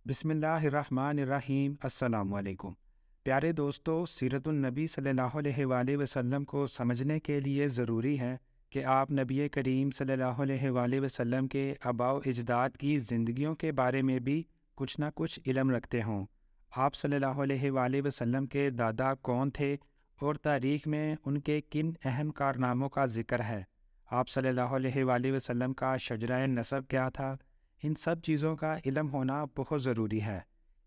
بسم اللہ الرحمن الرحیم۔ السلام علیکم پیارے دوستو، سیرت النبی صلی اللہ علیہ وآلہ وسلم کو سمجھنے کے لیے ضروری ہے کہ آپ نبی کریم صلی اللہ علیہ وآلہ وسلم کے آباء و اجداد کی زندگیوں کے بارے میں بھی کچھ نہ کچھ علم رکھتے ہوں۔ آپ صلی اللہ علیہ وآلہ وسلم کے دادا کون تھے اور تاریخ میں ان کے کن اہم کارناموں کا ذکر ہے؟ آپ صلی اللہ علیہ وآلہ وسلم کا شجرہ نسب کیا تھا؟ ان سب چیزوں کا علم ہونا بہت ضروری ہے۔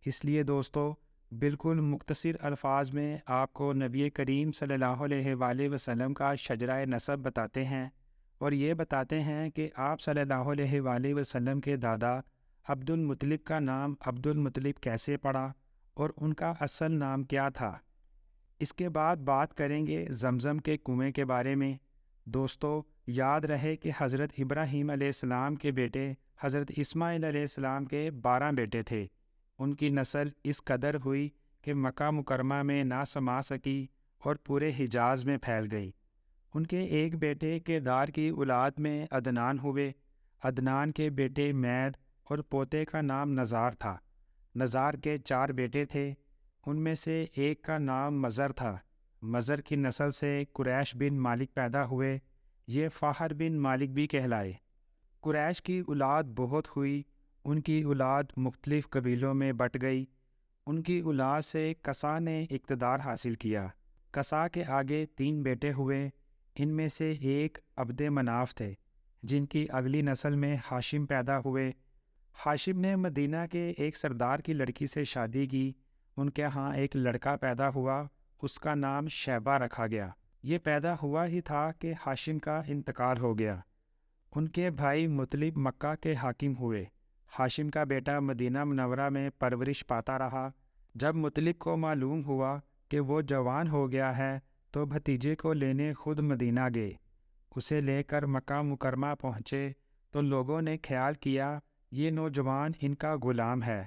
اس لیے دوستو، بالکل مختصر الفاظ میں آپ کو نبی کریم صلی اللہ علیہ وآلہ وسلم کا شجرہ نسب بتاتے ہیں، اور یہ بتاتے ہیں کہ آپ صلی اللہ علیہ وآلہ وسلم کے دادا عبد المطلب کا نام عبد المطلب کیسے پڑا اور ان کا اصل نام کیا تھا۔ اس کے بعد بات کریں گے زمزم کے کنویں کے بارے میں۔ دوستو، یاد رہے کہ حضرت ابراہیم علیہ السلام کے بیٹے حضرت اسماعیل علیہ السلام کے 12 بیٹے تھے۔ ان کی نسل اس قدر ہوئی کہ مکہ مکرمہ میں نہ سما سکی اور پورے حجاز میں پھیل گئی۔ ان کے ایک بیٹے کیدار کی اولاد میں عدنان ہوئے۔ عدنان کے بیٹے مید اور پوتے کا نام نزار تھا۔ نزار کے 4 بیٹے تھے، ان میں سے ایک کا نام مزر تھا۔ مزر کی نسل سے قریش بن مالک پیدا ہوئے، یہ فاخر بن مالک بھی کہلائے۔ قریش کی اولاد بہت ہوئی، ان کی اولاد مختلف قبیلوں میں بٹ گئی۔ ان کی اولاد سے کسا نے اقتدار حاصل کیا۔ کسا کے آگے 3 بیٹے ہوئے، ان میں سے ایک عبد مناف تھے، جن کی اگلی نسل میں ہاشم پیدا ہوئے۔ ہاشم نے مدینہ کے ایک سردار کی لڑکی سے شادی کی، ان کے ہاں ایک لڑکا پیدا ہوا، اس کا نام شیبہ رکھا گیا۔ یہ پیدا ہوا ہی تھا کہ ہاشم کا انتقال ہو گیا۔ ان کے بھائی مطلب مکہ کے حاکم ہوئے۔ ہاشم کا بیٹا مدینہ منورہ میں پرورش پاتا رہا۔ جب مطلب کو معلوم ہوا کہ وہ جوان ہو گیا ہے تو بھتیجے کو لینے خود مدینہ گئے۔ اسے لے کر مکہ مکرمہ پہنچے تو لوگوں نے خیال کیا یہ نوجوان ان کا غلام ہے۔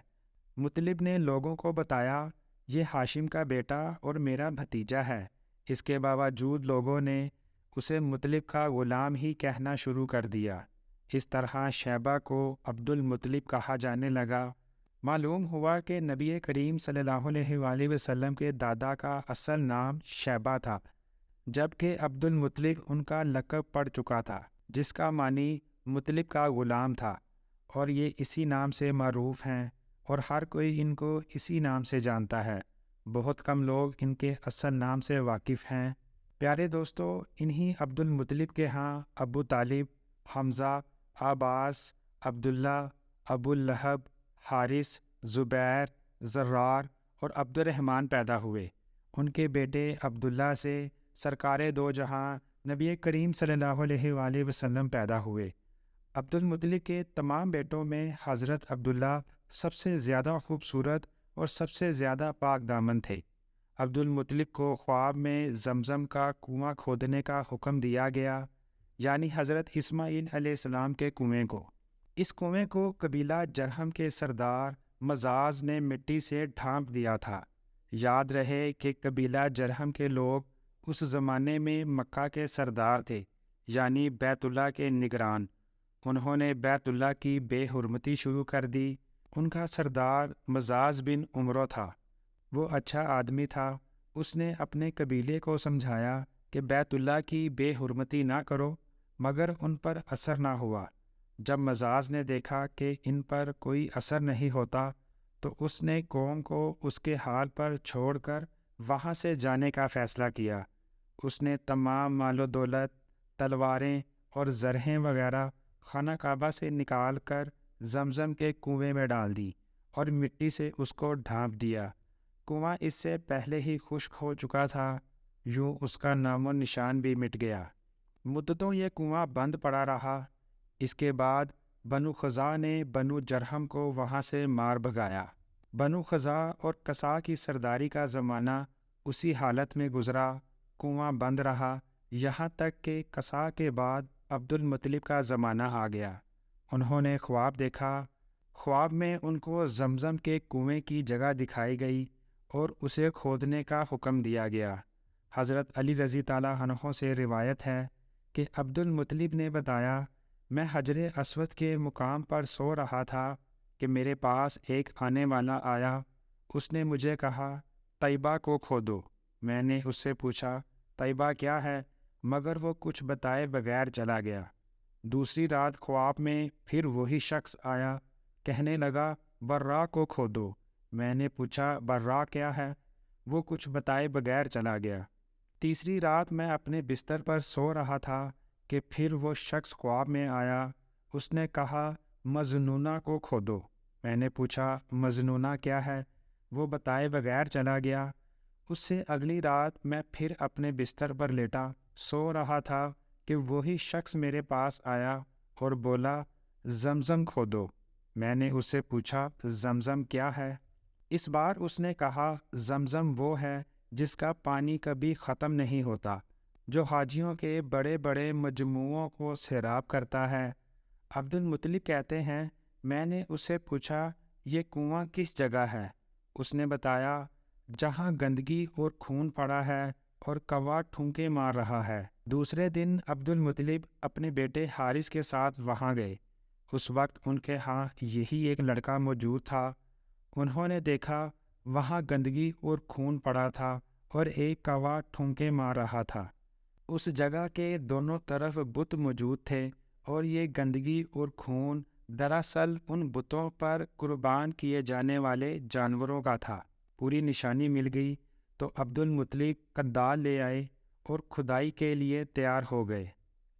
مطلب نے لوگوں کو بتایا یہ ہاشم کا بیٹا اور میرا بھتیجا ہے۔ اس کے باوجود لوگوں نے اسے مطلب کا غلام ہی کہنا شروع کر دیا۔ اس طرح شیبہ کو عبد المطلب کہا جانے لگا۔ معلوم ہوا کہ نبی کریم صلی اللہ علیہ وآلہ وسلم کے دادا کا اصل نام شیبہ تھا، جبکہ عبد المطلب ان کا لقب پڑ چکا تھا، جس کا معنی مطلب کا غلام تھا، اور یہ اسی نام سے معروف ہیں اور ہر کوئی ان کو اسی نام سے جانتا ہے۔ بہت کم لوگ ان کے اصل نام سے واقف ہیں۔ پیارے دوستو، انہی عبد المطلب کے ہاں ابو طالب، حمزہ، عباس، عبداللہ، ابو لہب، حارث، زبیر، زرار اور عبد الرحمن پیدا ہوئے۔ ان کے بیٹے عبداللہ سے سرکار دو جہاں نبی کریم صلی اللہ علیہ وآلہ وسلم پیدا ہوئے۔ عبد المطلب کے تمام بیٹوں میں حضرت عبداللہ سب سے زیادہ خوبصورت اور سب سے زیادہ پاک دامن تھے۔ عبد المطلب کو خواب میں زمزم کا کنواں کھودنے کا حکم دیا گیا، یعنی حضرت اسماعیل علیہ السلام کے کنویں کو۔ اس کنویں کو قبیلہ جرہم کے سردار مزاز نے مٹی سے ڈھانپ دیا تھا۔ یاد رہے کہ قبیلہ جرہم کے لوگ اس زمانے میں مکہ کے سردار تھے، یعنی بیت اللہ کے نگران۔ انہوں نے بیت اللہ کی بے حرمتی شروع کر دی۔ ان کا سردار مزاز بن عمرو تھا۔ وہ اچھا آدمی تھا۔ اس نے اپنے قبیلے کو سمجھایا کہ بیت اللہ کی بے حرمتی نہ کرو، مگر ان پر اثر نہ ہوا۔ جب مزاز نے دیکھا کہ ان پر کوئی اثر نہیں ہوتا تو اس نے قوم کو اس کے حال پر چھوڑ کر وہاں سے جانے کا فیصلہ کیا۔ اس نے تمام مال و دولت، تلواریں اور زرہیں وغیرہ خانہ کعبہ سے نکال کر زمزم کے کنویں میں ڈال دی اور مٹی سے اس کو ڈھانپ دیا۔ کنواں اس سے پہلے ہی خشک ہو چکا تھا، یوں اس کا نام و نشان بھی مٹ گیا۔ مدتوں یہ کنواں بند پڑا رہا۔ اس کے بعد بنو خزاع نے بنو جرہم کو وہاں سے مار بھگایا۔ بنو خزاع اور کسا کی سرداری کا زمانہ اسی حالت میں گزرا، کنواں بند رہا، یہاں تک کہ کسا کے بعد عبد المطلب کا زمانہ آ گیا۔ انہوں نے خواب دیکھا۔ خواب میں ان کو زمزم کے کنویں کی جگہ دکھائی گئی اور اسے کھودنے کا حکم دیا گیا۔ حضرت علی رضی تعالیٰ عنہ سے روایت ہے کہ عبد المطلب نے بتایا، میں حجر اسود کے مقام پر سو رہا تھا کہ میرے پاس ایک آنے والا آیا، اس نے مجھے کہا طیبہ کو کھودو۔ میں نے اس سے پوچھا طیبہ کیا ہے، مگر وہ کچھ بتائے بغیر چلا گیا۔ دوسری رات خواب میں پھر وہی شخص آیا، کہنے لگا برا کو کھودو۔ میں نے پوچھا برا کیا ہے، وہ کچھ بتائے بغیر چلا گیا۔ تیسری رات میں اپنے بستر پر سو رہا تھا کہ پھر وہ شخص خواب میں آیا، اس نے کہا مظنونہ کو کھودو۔ میں نے پوچھا مظنونہ کیا ہے، وہ بتائے بغیر چلا گیا۔ اس سے اگلی رات میں پھر اپنے بستر پر لیٹا سو رہا تھا کہ وہی شخص میرے پاس آیا اور بولا زمزم کھودو۔ میں نے اس سے پوچھا زمزم کیا ہے؟ اس بار اس نے کہا زمزم وہ ہے جس کا پانی کبھی ختم نہیں ہوتا، جو حاجیوں کے بڑے بڑے مجموعوں کو سیراب کرتا ہے۔ عبد المطلب کہتے ہیں میں نے اس سے پوچھا یہ کنواں کس جگہ ہے؟ اس نے بتایا جہاں گندگی اور خون پڑا ہے اور کوا ٹھونکے مار رہا ہے۔ دوسرے دن عبد المطلب اپنے بیٹے حارث کے ساتھ وہاں گئے۔ اس وقت ان کے ہاں یہی ایک لڑکا موجود تھا۔ انہوں نے دیکھا وہاں گندگی اور خون پڑا تھا اور ایک کوا ٹھونکے مار رہا تھا۔ اس جگہ کے دونوں طرف بت موجود تھے اور یہ گندگی اور خون دراصل ان بتوں پر قربان کیے جانے والے جانوروں کا تھا۔ پوری نشانی مل گئی تو عبد المطلب کدال لے آئے اور کھدائی کے لیے تیار ہو گئے،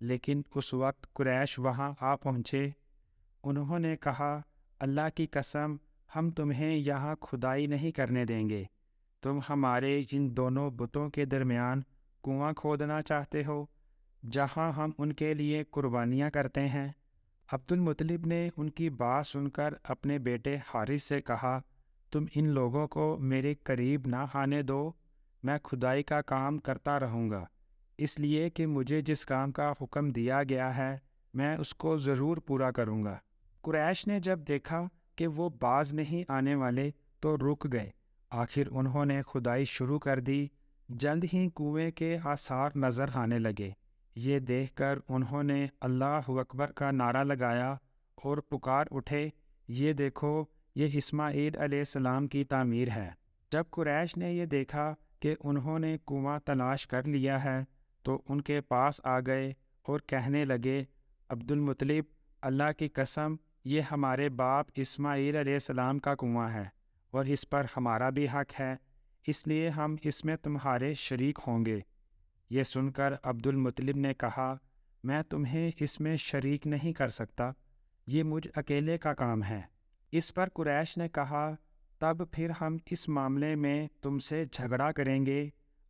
لیکن اس وقت قریش وہاں آ پہنچے۔ انہوں نے کہا اللہ کی قسم ہم تمہیں یہاں کھدائی نہیں کرنے دیں گے، تم ہمارے ان دونوں بتوں کے درمیان کنواں کھودنا چاہتے ہو جہاں ہم ان کے لیے قربانیاں کرتے ہیں۔ عبد المطلب نے ان کی بات سن کر اپنے بیٹے حارث سے کہا تم ان لوگوں کو میرے قریب نہ آنے دو، میں کھدائی کا کام کرتا رہوں گا، اس لیے کہ مجھے جس کام کا حکم دیا گیا ہے میں اس کو ضرور پورا کروں گا۔ قریش نے جب دیکھا کہ وہ باز نہیں آنے والے تو رک گئے۔ آخر انہوں نے کھدائی شروع کر دی۔ جلد ہی کنویں کے آثار نظر آنے لگے۔ یہ دیکھ کر انہوں نے اللہ اکبر کا نعرہ لگایا اور پکار اٹھے یہ دیکھو یہ اسماعیل علیہ السلام کی تعمیر ہے۔ جب قریش نے یہ دیکھا کہ انہوں نے کنواں تلاش کر لیا ہے تو ان کے پاس آ گئے اور کہنے لگے عبد المطلب اللہ کی قسم یہ ہمارے باپ اسماعیل علیہ السلام کا کنواں ہے اور اس پر ہمارا بھی حق ہے، اس لیے ہم اس میں تمہارے شریک ہوں گے۔ یہ سن کر عبد المطلب نے کہا میں تمہیں اس میں شریک نہیں کر سکتا، یہ مجھ اکیلے کا کام ہے۔ اس پر قریش نے کہا تب پھر ہم اس معاملے میں تم سے جھگڑا کریں گے۔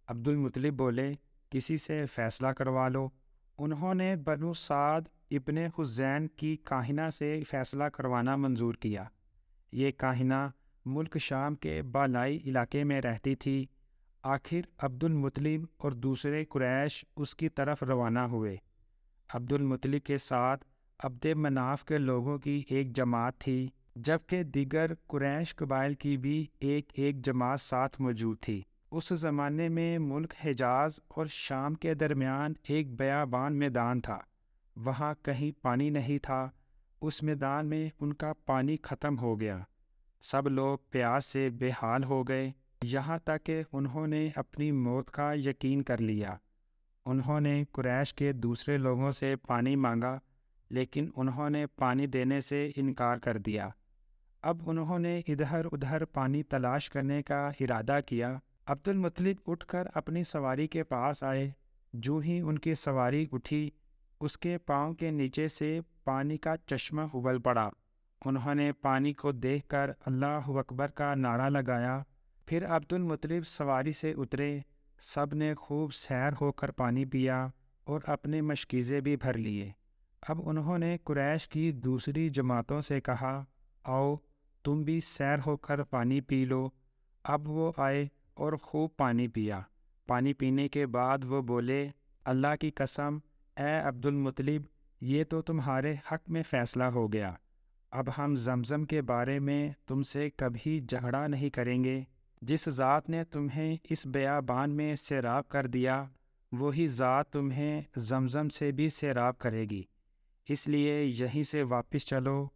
عبد المطلب بولے کسی سے فیصلہ کروا لو۔ انہوں نے بنو سعد ابن حزین کی کاہنہ سے فیصلہ کروانا منظور کیا۔ یہ کاہنہ ملک شام کے بالائی علاقے میں رہتی تھی۔ آخر عبد المطلب اور دوسرے قریش اس کی طرف روانہ ہوئے۔ عبد المطلب کے ساتھ عبد مناف کے لوگوں کی ایک جماعت تھی، جبکہ دیگر قریش قبائل کی بھی ایک جماعت ساتھ موجود تھی۔ اس زمانے میں ملک حجاز اور شام کے درمیان ایک بیابان میدان تھا، وہاں کہیں پانی نہیں تھا۔ اس میدان میں ان کا پانی ختم ہو گیا، سب لوگ پیاس سے بے حال ہو گئے، یہاں تک کہ انہوں نے اپنی موت کا یقین کر لیا۔ انہوں نے قریش کے دوسرے لوگوں سے پانی مانگا، لیکن انہوں نے پانی دینے سے انکار کر دیا۔ اب انہوں نے ادھر ادھر پانی تلاش کرنے کا ارادہ کیا۔ عبد المطلب اٹھ کر اپنی سواری کے پاس آئے۔ جو ہی ان کی سواری اٹھی اس کے پاؤں کے نیچے سے پانی کا چشمہ ابل پڑا۔ انہوں نے پانی کو دیکھ کر اللہ اکبر کا نعرہ لگایا۔ پھر عبد المطلب سواری سے اترے، سب نے خوب سیر ہو کر پانی پیا اور اپنے مشکیزے بھی بھر لیے۔ اب انہوں نے قریش کی دوسری جماعتوں سے کہا آؤ تم بھی سیر ہو کر پانی پی لو۔ اب وہ آئے اور خوب پانی پیا۔ پانی پینے کے بعد وہ بولے اللہ کی قسم اے عبد المطلب یہ تو تمہارے حق میں فیصلہ ہو گیا، اب ہم زمزم کے بارے میں تم سے کبھی جھگڑا نہیں کریں گے۔ جس ذات نے تمہیں اس بیابان میں سیراب کر دیا وہی ذات تمہیں زمزم سے بھی سیراب کرے گی، اس لیے یہیں سے واپس چلو۔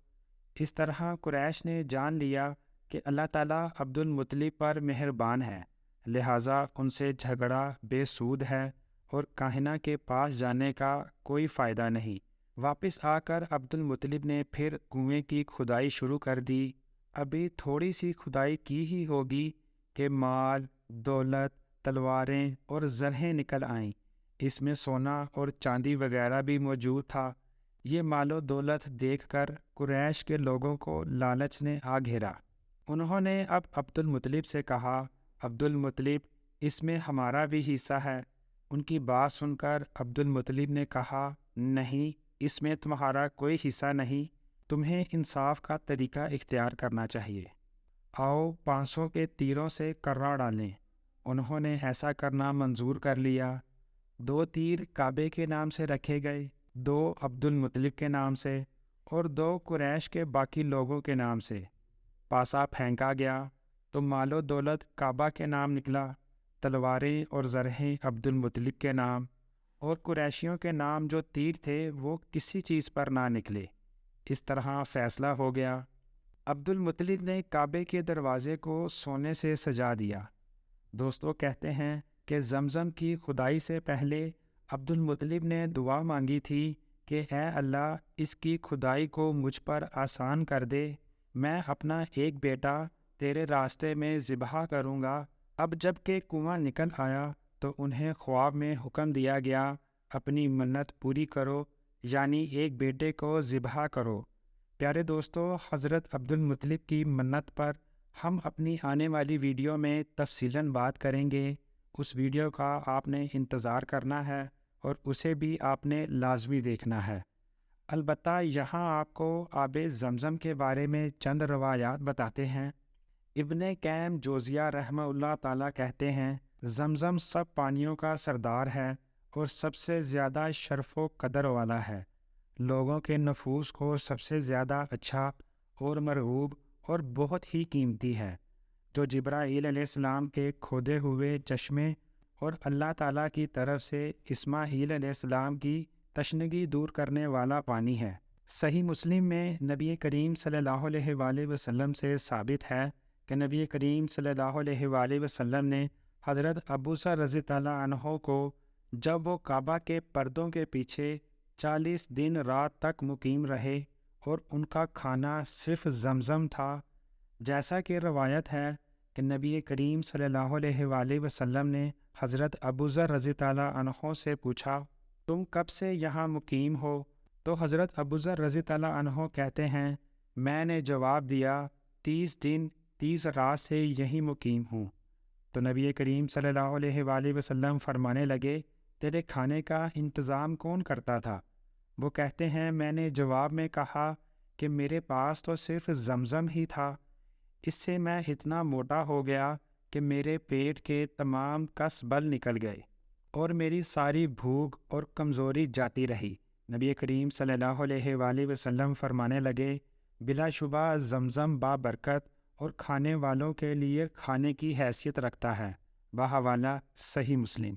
اس طرح قریش نے جان لیا کہ اللہ تعالیٰ عبد المطلب پر مہربان ہے، لہٰذا ان سے جھگڑا بے سود ہے اور کاہنہ کے پاس جانے کا کوئی فائدہ نہیں۔ واپس آ کر عبد المطلب نے پھر کنویں کی کھدائی شروع کر دی۔ ابھی تھوڑی سی کھدائی کی ہی ہوگی کہ مال، دولت، تلواریں اور زرہیں نکل آئیں۔ اس میں سونا اور چاندی وغیرہ بھی موجود تھا۔ یہ مال و دولت دیکھ کر قریش کے لوگوں کو لالچ نے آ گھیرا۔ انہوں نے اب عبد المطلب سے کہا، عبد المطلب، اس میں ہمارا بھی حصہ ہے۔ ان کی بات سن کر عبد المطلب نے کہا، نہیں، اس میں تمہارا کوئی حصہ نہیں، تمہیں انصاف کا طریقہ اختیار کرنا چاہیے۔ آؤ 500 کے تیروں سے کرہ ڈالیں۔ انہوں نے ایسا کرنا منظور کر لیا۔ 2 تیر کعبے کے نام سے رکھے گئے، 2 عبد المطلب کے نام سے اور 2 قریش کے باقی لوگوں کے نام سے۔ پاسا پھینکا گیا تو مال و دولت کعبہ کے نام نکلا، تلواریں اور زرہیں عبد المطلب کے نام، اور قریشیوں کے نام جو تیر تھے وہ کسی چیز پر نہ نکلے۔ اس طرح فیصلہ ہو گیا۔ عبد المطلب نے کعبے کے دروازے کو سونے سے سجا دیا۔ دوستو کہتے ہیں کہ زمزم کی کھدائی سے پہلے عبد المطلب نے دعا مانگی تھی کہ اے اللہ، اس کی کھدائی کو مجھ پر آسان کر دے، میں اپنا ایک بیٹا تیرے راستے میں ذبح کروں گا۔ اب جب کہ کنواں نکل آیا تو انہیں خواب میں حکم دیا گیا، اپنی منت پوری کرو، یعنی ایک بیٹے کو ذبح کرو۔ پیارے دوستو، حضرت عبد المطلب کی منت پر ہم اپنی آنے والی ویڈیو میں تفصیلاً بات کریں گے۔ اس ویڈیو کا آپ نے انتظار کرنا ہے اور اسے بھی آپ نے لازمی دیکھنا ہے۔ البتہ یہاں آپ کو آب زمزم کے بارے میں چند روایات بتاتے ہیں۔ ابن قیم جوزیہ رحمہ اللہ تعالیٰ کہتے ہیں، زمزم سب پانیوں کا سردار ہے اور سب سے زیادہ شرف و قدر والا ہے۔ لوگوں کے نفوس کو سب سے زیادہ اچھا اور مرغوب اور بہت ہی قیمتی ہے، جو جبرائیل علیہ السلام کے کھودے ہوئے چشمے اور اللہ تعالیٰ کی طرف سے اسماعیل علیہ السلام کی تشنگی دور کرنے والا پانی ہے۔ صحیح مسلم میں نبی کریم صلی اللہ علیہ وآلہ وسلم سے ثابت ہے کہ نبی کریم صلی اللہ علیہ وآلہ وسلم نے حضرت ابو ذر رضی اللہ عنہ کو جب وہ کعبہ کے پردوں کے پیچھے 40 دن رات تک مقیم رہے اور ان کا کھانا صرف زمزم تھا، جیسا کہ روایت ہے کہ نبی کریم صلی اللہ علیہ وآلہ وسلم نے حضرت ابو ذر رضی اللہ عنہ سے پوچھا، تم کب سے یہاں مقیم ہو؟ تو حضرت ابو ذر رضی اللہ عنہ کہتے ہیں، میں نے جواب دیا، 30 دن 30 رات سے یہیں مقیم ہوں۔ تو نبی کریم صلی اللہ علیہ وآلہ وسلم فرمانے لگے، تیرے کھانے کا انتظام کون کرتا تھا؟ وہ کہتے ہیں، میں نے جواب میں کہا کہ میرے پاس تو صرف زمزم ہی تھا، اس سے میں اتنا موٹا ہو گیا کہ میرے پیٹ کے تمام کس بل نکل گئے اور میری ساری بھوک اور کمزوری جاتی رہی۔ نبی کریم صلی اللہ علیہ وآلہ وسلم فرمانے لگے، بلا شبہ زمزم بابرکت اور کھانے والوں کے لیے کھانے کی حیثیت رکھتا ہے۔ بحوالہ صحیح مسلم۔